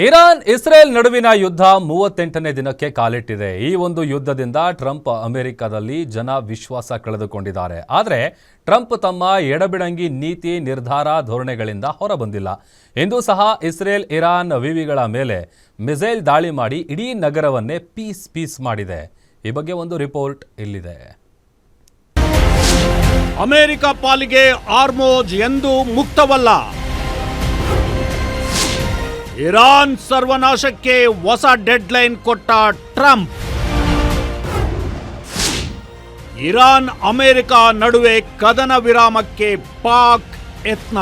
Iran Israel ನಡುವಿನ ಯುದ್ಧ 38ನೇ ದಿನಕ್ಕೆ ಕಾಲಿಟ್ಟಿದೆ. ಈ ಒಂದು ಯುದ್ಧದಿಂದ ಟ್ರಂಪ್ ಅಮೆರಿಕದಲ್ಲಿ ಜನ ವಿಶ್ವಾಸ ಕಳೆದುಕೊಂಡಿದ್ದಾರೆ. ಆದರೆ ಟ್ರಂಪ್ ತಮ್ಮ ಎಡಬಿಡಂಗಿ ನೀತಿ ನಿರ್ಧಾರ ಧೋರಣೆಗಳಿಂದ ಹೊರಬಂದಿಲ್ಲ. ಇಂದು ಸಹ ಇಸ್ರೇಲ್ ಇರಾನ್ ವಿವಿಗಳ ಮೇಲೆ ಮಿಸೈಲ್ ದಾಳಿ ಮಾಡಿ ಇಡೀ ನಗರವನ್ನೇ ಪೀಸ್ ಮಾಡಿದೆ. ಈ ಬಗ್ಗೆ ಒಂದು ರಿಪೋರ್ಟ್ ಇಲ್ಲಿದೆ. ಅಮೆರಿಕ ಪಾಲಿಗೆ ಹಾರ್ಮುಜ್ ಎಂದೂ ಮುಕ್ತವಲ್ಲ. ಇರಾನ್ ಸರ್ವನಾಶಕ್ಕೆ ಹೊಸ ಡೆಡ್ಲೈನ್ ಕೊಟ್ಟ ಟ್ರಂಪ್. ಇರಾನ್ ಅಮೆರಿಕ ನಡುವೆ ಕದನ ವಿರಾಮಕ್ಕೆ ಪಾಕ್ ಯತ್ನ.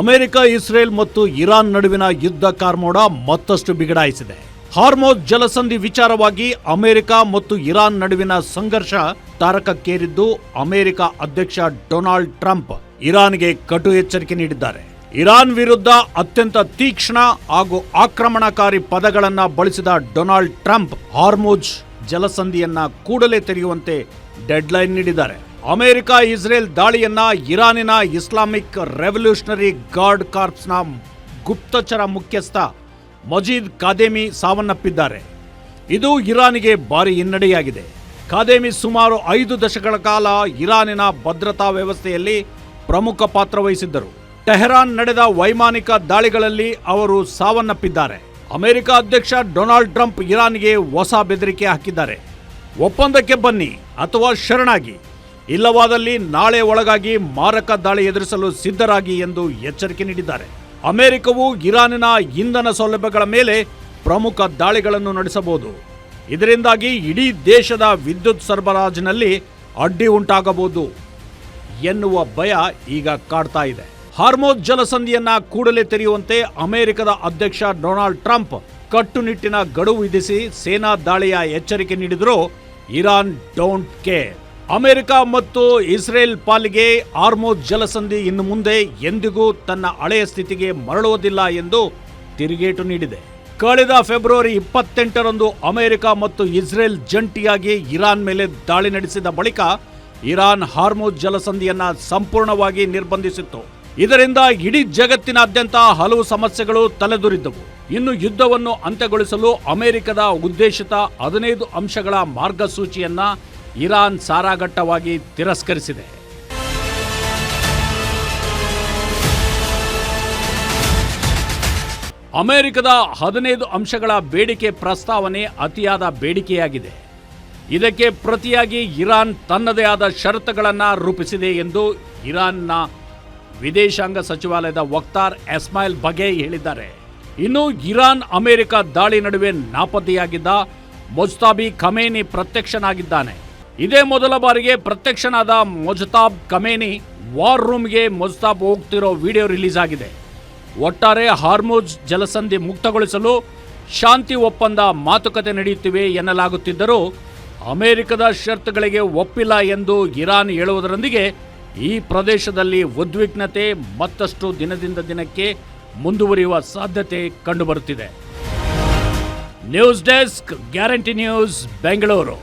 ಅಮೆರಿಕ ಇಸ್ರೇಲ್ ಮತ್ತು ಇರಾನ್ ನಡುವಿನ ಯುದ್ಧ ಕಾರ್ಮೋಡ ಮತ್ತಷ್ಟು ಬಿಗಡಾಯಿಸಿದೆ. ಹಾರ್ಮುಜ್ ಜಲಸಂಧಿ ವಿಚಾರವಾಗಿ ಅಮೆರಿಕ ಮತ್ತು ಇರಾನ್ ನಡುವಿನ ಸಂಘರ್ಷ ತಾರಕಕ್ಕೇರಿದ್ದು ಅಮೆರಿಕ ಅಧ್ಯಕ್ಷ ಡೊನಾಲ್ಡ್ ಟ್ರಂಪ್ ಇರಾನ್ಗೆ ಕಟು ಎಚ್ಚರಿಕೆ ನೀಡಿದ್ದಾರೆ. ಇರಾನ್ ವಿರುದ್ಧ ಅತ್ಯಂತ ತೀಕ್ಷ್ಣ ಹಾಗೂ ಆಕ್ರಮಣಕಾರಿ ಪದಗಳನ್ನು ಬಳಸಿದ ಡೊನಾಲ್ಡ್ ಟ್ರಂಪ್ ಹಾರ್ಮುಜ್ ಜಲಸಂಧಿಯನ್ನ ಕೂಡಲೇ ತೆರೆಯುವಂತೆ ಡೆಡ್ಲೈನ್ ನೀಡಿದ್ದಾರೆ. ಅಮೆರಿಕ ಇಸ್ರೇಲ್ ದಾಳಿಯನ್ನ ಇರಾನಿನ ಇಸ್ಲಾಮಿಕ್ ರೆವಲ್ಯೂಷನರಿ ಗಾರ್ಡ್ ಕಾರ್ಪ್ಸ್ನ ಗುಪ್ತಚರ ಮುಖ್ಯಸ್ಥ ಮಜೀದ್ ಕಾದೇಮಿ ಸಾವನ್ನಪ್ಪಿದ್ದಾರೆ. ಇದು ಇರಾನಿಗೆ ಭಾರಿ ಹಿನ್ನಡೆಯಾಗಿದೆ. ಕಾದೇಮಿ ಸುಮಾರು 5 ದಶಕಗಳ ಕಾಲ ಇರಾನಿನ ಭದ್ರತಾ ವ್ಯವಸ್ಥೆಯಲ್ಲಿ ಪ್ರಮುಖ ಪಾತ್ರ ವಹಿಸಿದ್ದರು. ಟೆಹರಾನ್ ನಡೆದ ವೈಮಾನಿಕ ದಾಳಿಗಳಲ್ಲಿ ಅವರು ಸಾವನ್ನಪ್ಪಿದ್ದಾರೆ. ಅಮೆರಿಕ ಅಧ್ಯಕ್ಷ ಡೊನಾಲ್ಡ್ ಟ್ರಂಪ್ ಇರಾನ್ಗೆ ಹೊಸ ಬೆದರಿಕೆ ಹಾಕಿದ್ದಾರೆ. ಒಪ್ಪಂದಕ್ಕೆ ಬನ್ನಿ ಅಥವಾ ಶರಣಾಗಿ, ಇಲ್ಲವಾದಲ್ಲಿ ನಾಳೆ ಒಳಗಾಗಿ ಮಾರಕ ದಾಳಿ ಎದುರಿಸಲು ಸಿದ್ಧರಾಗಿ ಎಂದು ಎಚ್ಚರಿಕೆ ನೀಡಿದ್ದಾರೆ. ಅಮೆರಿಕವು ಇರಾನಿನ ಇಂಧನ ಸೌಲಭ್ಯಗಳ ಮೇಲೆ ಪ್ರಮುಖ ದಾಳಿಗಳನ್ನು ನಡೆಸಬಹುದು. ಇದರಿಂದಾಗಿ ಇಡೀ ದೇಶದ ವಿದ್ಯುತ್ ಸರಬರಾಜಿನಲ್ಲಿ ಅಡ್ಡಿ ಉಂಟಾಗಬಹುದು ಎನ್ನುವ ಭಯ ಈಗ ಕಾಡ್ತಾ ಇದೆ. ಹಾರ್ಮುಜ್ ಜಲಸಂಧಿಯನ್ನ ಕೂಡಲೇ ತೆರೆಯುವಂತೆ ಅಮೆರಿಕದ ಅಧ್ಯಕ್ಷ ಡೊನಾಲ್ಡ್ ಟ್ರಂಪ್ ಕಟ್ಟುನಿಟ್ಟಿನ ಗಡುವು ವಿಧಿಸಿ ಸೇನಾ ದಾಳಿಯ ಎಚ್ಚರಿಕೆ ನೀಡಿದರೂ ಇರಾನ್ ಡೋಂಟ್ ಕೇರ್. ಅಮೆರಿಕ ಮತ್ತು ಇಸ್ರೇಲ್ ಪಾಲಿಗೆ ಹಾರ್ಮುಜ್ ಜಲಸಂಧಿ ಇನ್ನು ಮುಂದೆ ಎಂದಿಗೂ ತನ್ನ ಹಳೆಯ ಸ್ಥಿತಿಗೆ ಮರಳುವುದಿಲ್ಲ ಎಂದು ತಿರುಗೇಟು ನೀಡಿದೆ. ಕಳೆದ ಫೆಬ್ರವರಿ 28ರಂದು ಅಮೆರಿಕ ಮತ್ತು ಇಸ್ರೇಲ್ ಜಂಟಿಯಾಗಿ ಇರಾನ್ ಮೇಲೆ ದಾಳಿ ನಡೆಸಿದ ಬಳಿಕ ಇರಾನ್ ಹಾರ್ಮುಜ್ ಜಲಸಂಧಿಯನ್ನ ಸಂಪೂರ್ಣವಾಗಿ ನಿರ್ಬಂಧಿಸಿತ್ತು. ಇದರಿಂದ ಇಡೀ ಜಗತ್ತಿನಾದ್ಯಂತ ಹಲವು ಸಮಸ್ಯೆಗಳು ತಲೆದೂರಿದ್ದವು. ಇನ್ನು ಯುದ್ಧವನ್ನು ಅಂತ್ಯಗೊಳಿಸಲು ಅಮೆರಿಕದ ಉದ್ದೇಶಿತ 15 ಅಂಶಗಳ ಮಾರ್ಗಸೂಚಿಯನ್ನ ಇರಾನ್ ಸಾರಾಗಟ್ಟವಾಗಿ ತಿರಸ್ಕರಿಸಿದೆ. ಅಮೆರಿಕದ 15 ಅಂಶಗಳ ಬೇಡಿಕೆ ಪ್ರಸ್ತಾವನೆ ಅತಿಯಾದ ಬೇಡಿಕೆಯಾಗಿದೆ. ಇದಕ್ಕೆ ಪ್ರತಿಯಾಗಿ ಇರಾನ್ ತನ್ನದೇ ಆದ ಷರತ್ತುಗಳನ್ನು ರೂಪಿಸಿದೆ ಎಂದು ಇರಾನ್ನ ವಿದೇಶಾಂಗ ಸಚಿವಾಲಯದ ವಕ್ತಾರ್ ಎಸ್ಮಾಯಿಲ್ ಬಘೇಯಿ ಹೇಳಿದ್ದಾರೆ. ಇನ್ನು ಇರಾನ್ ಅಮೆರಿಕ ದಾಳಿ ನಡುವೆ ನಾಪತ್ತೆಯಾಗಿದ್ದ ಮುಜ್ತಾಬಿ ಖಮೇನಿ ಪ್ರತ್ಯಕ್ಷನಾಗಿದ್ದಾನೆ. ಇದೇ ಮೊದಲ ಬಾರಿಗೆ ಪ್ರತ್ಯಕ್ಷನಾದ ಮುಜ್ತಾಬ್ ಖಮೇನಿ ವಾರ್ ರೂಮ್ಗೆ ಮುಜ್ತಾಬ್ ಹೋಗ್ತಿರೋ ವಿಡಿಯೋ ರಿಲೀಸ್ ಆಗಿದೆ. ಒಟ್ಟಾರೆ ಹಾರ್ಮುಜ್ ಜಲಸಂಧಿ ಮುಕ್ತಗೊಳಿಸಲು ಶಾಂತಿ ಒಪ್ಪಂದ ಮಾತುಕತೆ ನಡೆಯುತ್ತಿವೆ ಎನ್ನಲಾಗುತ್ತಿದ್ದರೂ ಅಮೆರಿಕದ ಷರತ್ತುಗಳಿಗೆ ಒಪ್ಪಿಲ್ಲ ಎಂದು ಇರಾನ್ ಹೇಳುವುದರೊಂದಿಗೆ ಈ ಪ್ರದೇಶದಲ್ಲಿ ಉದ್ವಿಗ್ನತೆ ಮತ್ತಷ್ಟು ದಿನದಿಂದ ದಿನಕ್ಕೆ ಮುಂದುವರಿಯುವ ಸಾಧ್ಯತೆ ಕಂಡುಬರುತ್ತಿದೆ. News desk, guarantee news, Bengaluru.